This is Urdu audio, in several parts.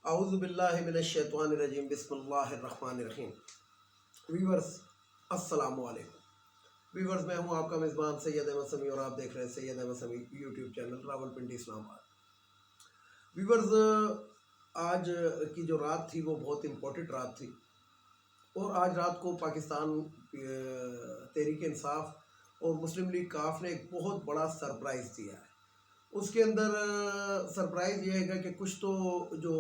اعوذ باللہ من الشیطان الرجیم بسم اللہ الرحمن الرحیم۔ ویورز السلام علیکم۔ ویورز میں ہوں آپ کا میزبان سید احمد سمیع اور آپ دیکھ رہے ہیں سید احمد سمیع یوٹیوب چینل راولپنڈی اسلام آباد۔ ویورز آج کی جو رات تھی وہ بہت امپورٹنٹ رات تھی اور آج رات کو پاکستان تحریک انصاف اور مسلم لیگ کاف نے ایک بہت بڑا سرپرائز دیا ہے۔ اس کے اندر سرپرائز یہ ہے کہ کچھ تو جو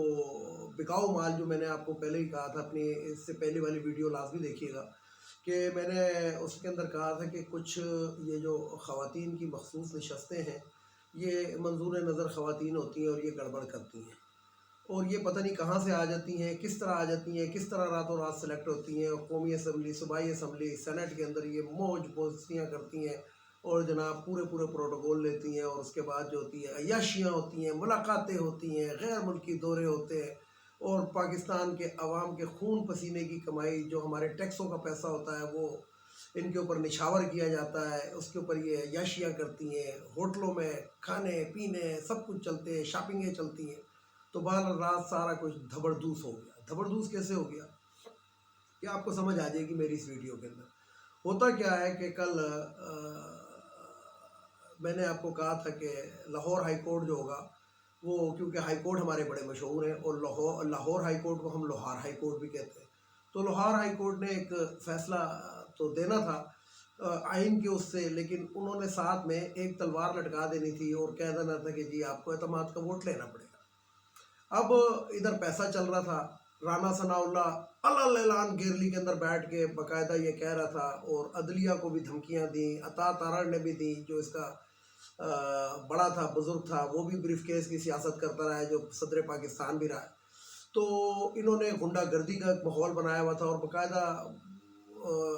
بکاؤ مال، جو میں نے آپ کو پہلے ہی کہا تھا، اپنی اس سے پہلی والی ویڈیو لازمی دیکھیے گا کہ میں نے اس کے اندر کہا تھا کہ کچھ یہ جو خواتین کی مخصوص نشستیں ہیں یہ منظور نظر خواتین ہوتی ہیں اور یہ گڑبڑ کرتی ہیں اور یہ پتہ نہیں کہاں سے آ جاتی ہیں، کس طرح آ جاتی ہیں، کس طرح راتوں رات سلیکٹ ہوتی ہیں اور قومی اسمبلی، صوبائی اسمبلی، سینٹ کے اندر یہ موج پوستیاں کرتی ہیں اور جناب پورے پروٹوکول لیتی ہیں اور اس کے بعد جو ہوتی ہے عیاشیاں ہوتی ہیں، ملاقاتیں ہوتی ہیں، غیر ملکی دورے ہوتے ہیں اور پاکستان کے عوام کے خون پسینے کی کمائی جو ہمارے ٹیکسوں کا پیسہ ہوتا ہے وہ ان کے اوپر نچھاور کیا جاتا ہے، اس کے اوپر یہ عیاشیاں کرتی ہیں، ہوٹلوں میں کھانے پینے سب کچھ چلتے ہیں، شاپنگیں چلتی ہیں۔ تو بہر رات سارا کچھ دھبڑدوس ہو گیا۔ دھبڑدوس کیسے ہو گیا کہ آپ کو سمجھ آ جائے گی میری اس ویڈیو کے اندر۔ ہوتا کیا ہے کہ کل میں نے آپ کو کہا تھا کہ لاہور ہائی کورٹ جو ہوگا وہ، کیونکہ ہائی کورٹ ہمارے بڑے مشہور ہیں اور لاہور ہائی کورٹ کو ہم لوہار ہائی کورٹ بھی کہتے ہیں، تو لاہور ہائی کورٹ نے ایک فیصلہ تو دینا تھا آئین کے اس سے، لیکن انہوں نے ساتھ میں ایک تلوار لٹکا دینی تھی اور کہہ دینا تھا کہ جی آپ کو اعتماد کا ووٹ لینا پڑے گا۔ اب ادھر پیسہ چل رہا تھا، رانا ثناء اللہ اعلان گیرلی کے اندر بیٹھ کے باقاعدہ یہ کہہ رہا تھا اور عدلیہ کو بھی دھمکیاں دیں، عطا تارڑ نے بھی دی جو اس کا بڑا تھا، بزرگ تھا، وہ بھی بریف کیس کی سیاست کرتا رہا ہے، جو صدر پاکستان بھی رہا ہے۔ تو انہوں نے غنڈہ گردی کا ایک ماحول بنایا ہوا تھا اور باقاعدہ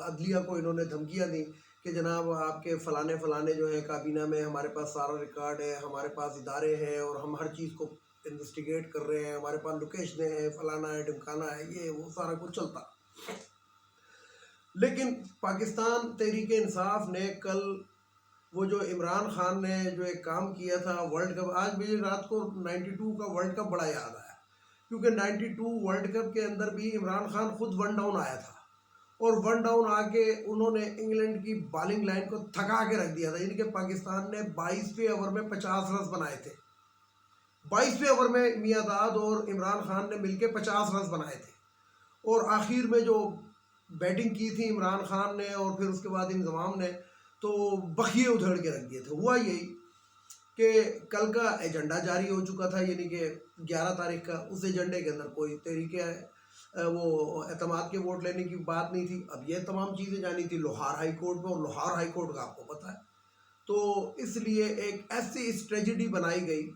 عدلیہ کو انہوں نے دھمکیاں دیں کہ جناب آپ کے فلانے جو ہیں کابینہ میں، ہمارے پاس سارا ریکارڈ ہے، ہمارے پاس ادارے ہیں اور ہم ہر چیز کو انویسٹیگیٹ کر رہے ہیں، ہمارے پاس لوکیشنیں ہیں، فلانا ہے ڈمکانا ہے، یہ وہ سارا کچھ چلتا۔ لیکن پاکستان تحریک انصاف نے کل وہ جو عمران خان نے جو ایک کام کیا تھا ورلڈ کپ، آج مجھے رات کو 92 کا ورلڈ کپ بڑا یاد آیا کیونکہ 92 ورلڈ کپ کے اندر بھی عمران خان خود ون ڈاؤن آیا تھا اور ون ڈاؤن آ کے انہوں نے انگلینڈ کی بالنگ لائن کو تھکا کے رکھ دیا تھا، یعنی کہ پاکستان نے 22ویں اوور میں 50 رنز بنائے تھے۔ 22ویں اوور میں میاں داد اور عمران خان نے مل کے 50 رنز بنائے تھے اور آخر میں جو بیٹنگ کی تھی عمران خان نے اور پھر اس کے بعد انضمام نے تو بخیے ادھیڑ کے رکھ دیے تھے۔ ہوا یہی کہ کل کا ایجنڈا جاری ہو چکا تھا، یعنی کہ 11 تاریخ کا، اس ایجنڈے کے اندر کوئی طریقہ وہ اعتماد کے ووٹ لینے کی بات نہیں تھی۔ اب یہ تمام چیزیں جانی تھی لاہور ہائی کورٹ میں اور لاہور ہائی کورٹ کا آپ کو پتہ ہے، تو اس لیے ایک ایسی اسٹریٹجی بنائی گئی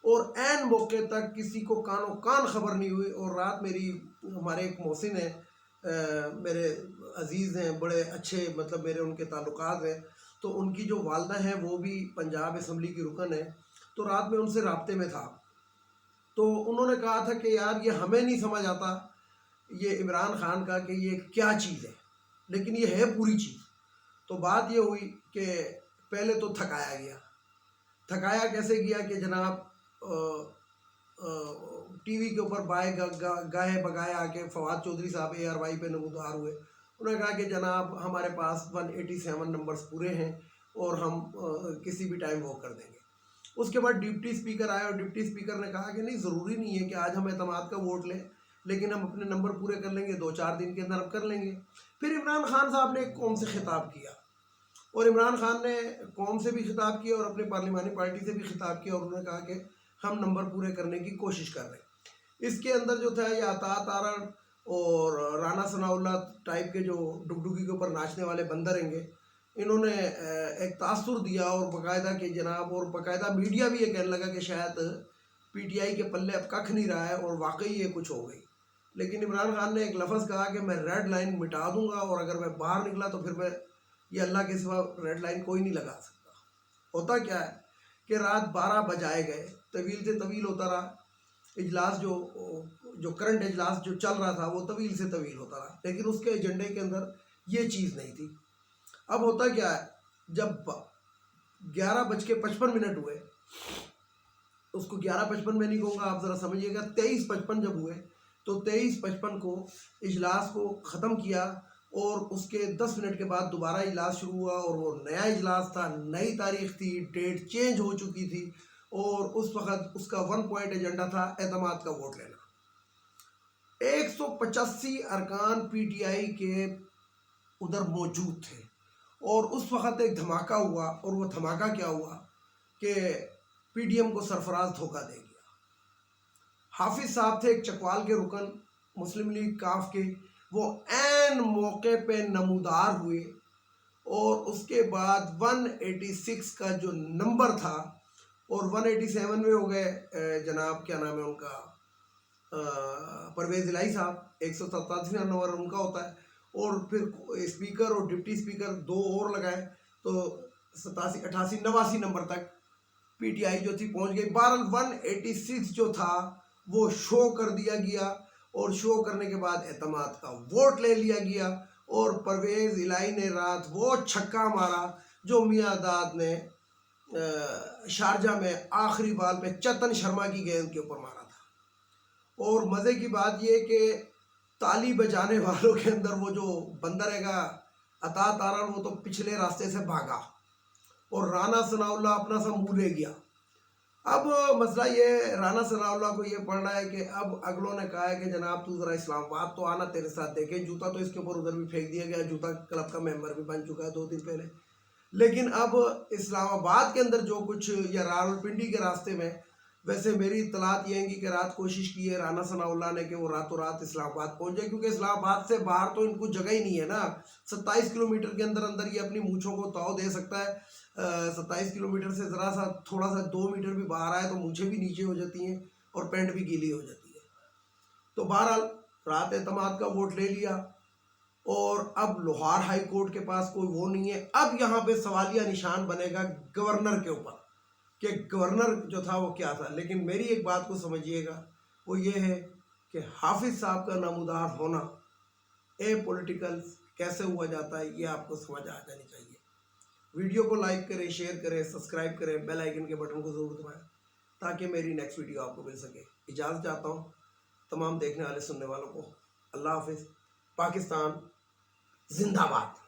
اور عین موقع تک کسی کو کانوں کان خبر نہیں ہوئی اور رات میری ہمارے ایک محسن ہیں، میرے عزیز ہیں، بڑے اچھے، مطلب میرے ان کے تعلقات ہیں، تو ان کی جو والدہ ہیں وہ بھی پنجاب اسمبلی کی رکن ہے، تو رات میں ان سے رابطے میں تھا، تو انہوں نے کہا تھا کہ یار یہ ہمیں نہیں سمجھ آتا یہ عمران خان کا کہ یہ کیا چیز ہے، لیکن یہ ہے پوری چیز۔ تو بات یہ ہوئی کہ پہلے تو تھکایا گیا۔ تھکایا کیسے گیا کہ جناب ٹی وی کے اوپر گاہے بگائے آ کے فواد چودھری صاحب ARY پہ نمودار ہوئے، انہوں نے کہا کہ جناب ہمارے پاس 187 نمبرز پورے ہیں اور ہم کسی بھی ٹائم وہ کر دیں گے۔ اس کے بعد ڈپٹی اسپیکر آئے اور ڈپٹی اسپیکر نے کہا کہ نہیں، ضروری نہیں ہے کہ آج ہم اعتماد کا ووٹ لیں، لیکن ہم اپنے نمبر پورے کر لیں گے، 2-4 دن کے اندر ہم کر لیں گے۔ پھر عمران خان صاحب نے ایک قوم سے خطاب کیا اور عمران خان نے قوم سے بھی خطاب کیا اور اپنے پارلیمانی پارٹی سے بھی خطاب کیا اور انہوں نے کہا کہ ہم نمبر پورے کرنے کی کوشش کر رہے ہیں۔ اس کے اندر جو تھا یہ عطا تارڑ اور رانا ثناء اللہ ٹائپ کے جو ڈگڈگی کے اوپر ناچنے والے بندر ہیں گے، انہوں نے ایک تاثر دیا اور باقاعدہ کہ جناب، اور باقاعدہ میڈیا بھی یہ کہنے لگا کہ شاید PTI کے پلے اب ککھ نہیں رہا ہے اور واقعی یہ کچھ ہو گئی۔ لیکن عمران خان نے ایک لفظ کہا کہ میں ریڈ لائن مٹا دوں گا اور اگر میں باہر نکلا تو پھر میں یہ اللہ کے سوا ریڈ لائن کوئی نہیں لگا سکتا۔ ہوتا کیا ہے کہ رات 12 بجائے گئے، طویل سے طویل ہوتا رہا اجلاس، جو کرنٹ اجلاس جو چل رہا تھا وہ طویل سے طویل ہوتا رہا، لیکن اس کے ایجنڈے کے اندر یہ چیز نہیں تھی۔ اب ہوتا کیا ہے، جب 11:55 ہوئے اس کو 11:55 میں نہیں کہوں گا، آپ ذرا سمجھیے گا، 23:55 جب ہوئے تو 23:55 کو اجلاس کو ختم کیا، اور اس کے 10 منٹ کے بعد دوبارہ اجلاس شروع ہوا، اور وہ نیا اجلاس تھا، نئی تاریخ تھی، ڈیٹ چینج ہو چکی تھی، اور اس وقت اس کا 1 پوائنٹ ایجنڈا تھا اعتماد کا ووٹ لینا۔ 185 ارکان پی ٹی آئی کے ادھر موجود تھے، اور اس وقت ایک دھماکہ ہوا، اور وہ دھماکہ کیا ہوا کہ پی ڈی ایم کو سرفراز دھوکہ دے گیا۔ حافظ صاحب تھے ایک چکوال کے رکن مسلم لیگ کاف کے، وہ عین موقع پہ نمودار ہوئے، اور اس کے بعد 186 کا جو نمبر تھا، اور 187 میں ہو گئے جناب کیا نام ہے ان کا، پرویز الہی صاحب، 187واں نمبر ان کا ہوتا ہے، اور پھر اسپیکر اور ڈپٹی اسپیکر 2 اور لگائے، تو 87 88 89 نمبر تک پی ٹی آئی جو تھی پہنچ گئی۔ بہرحال 186 جو تھا وہ شو کر دیا گیا، اور شو کرنے کے بعد اعتماد کا ووٹ لے لیا گیا، اور پرویز الہی نے رات وہ چھکا مارا جو میاں داد نے شارجہ میں آخری بال پہ چتن شرما کی گیند کے اوپر مارا تھا۔ اور مزے کی بات یہ کہ تالی بجانے والوں کے اندر وہ جو بندر ہے گا عطا تارا، وہ تو پچھلے راستے سے بھاگا، اور رانا ثناء اللہ اپنا سا منہ لے گیا۔ اب مسئلہ یہ رانا ثناء اللہ کو یہ پڑ رہا ہے کہ اب اگلوں نے کہا ہے کہ جناب تو ذرا اسلام آباد تو آنا، تیرے ساتھ دیکھیں، جوتا تو اس کے اوپر ادھر بھی پھینک دیا گیا، جوتا کلب کا ممبر بھی بن چکا ہے 2 دن پہلے، لیکن اب اسلام آباد کے اندر جو کچھ، یا راولپنڈی کے راستے میں، ویسے میری اطلاعات یہ ہیں کہ رات کوشش کی ہے رانا ثناء اللہ نے کہ وہ راتوں رات اسلام آباد پہنچ جائے، کیونکہ اسلام آباد سے باہر تو ان کو جگہ ہی نہیں ہے نا۔ 27 کلومیٹر کے اندر اندر یہ اپنی مونچھوں کو تاؤ دے سکتا ہے، 27 کلومیٹر سے ذرا سا تھوڑا سا 2 میٹر بھی باہر آئے تو مونچھیں بھی نیچے ہو جاتی ہیں، اور پینٹ بھی گیلی ہو جاتی ہے۔ تو بہرحال رات اعتماد کا ووٹ لے لیا، اور اب لوہار ہائی کورٹ کے پاس کوئی وہ نہیں ہے۔ اب یہاں پہ سوالیہ نشان بنے گا گورنر کے اوپر کہ گورنر جو تھا وہ کیا تھا۔ لیکن میری ایک بات کو سمجھیے گا، وہ یہ ہے کہ حافظ صاحب کا نمودار ہونا پولیٹیکل کیسے ہوا جاتا ہے، یہ آپ کو سمجھ آ جانی چاہیے۔ ویڈیو کو لائک کریں، شیئر کریں، سبسکرائب کریں، بیل آئیکن کے بٹن کو ضرور دبائیں تاکہ میری نیکسٹ ویڈیو آپ کو مل سکے۔ اجازت چاہتا ہوں تمام دیکھنے والے سننے والوں کو۔ اللہ حافظ۔ پاکستان زندہ باد۔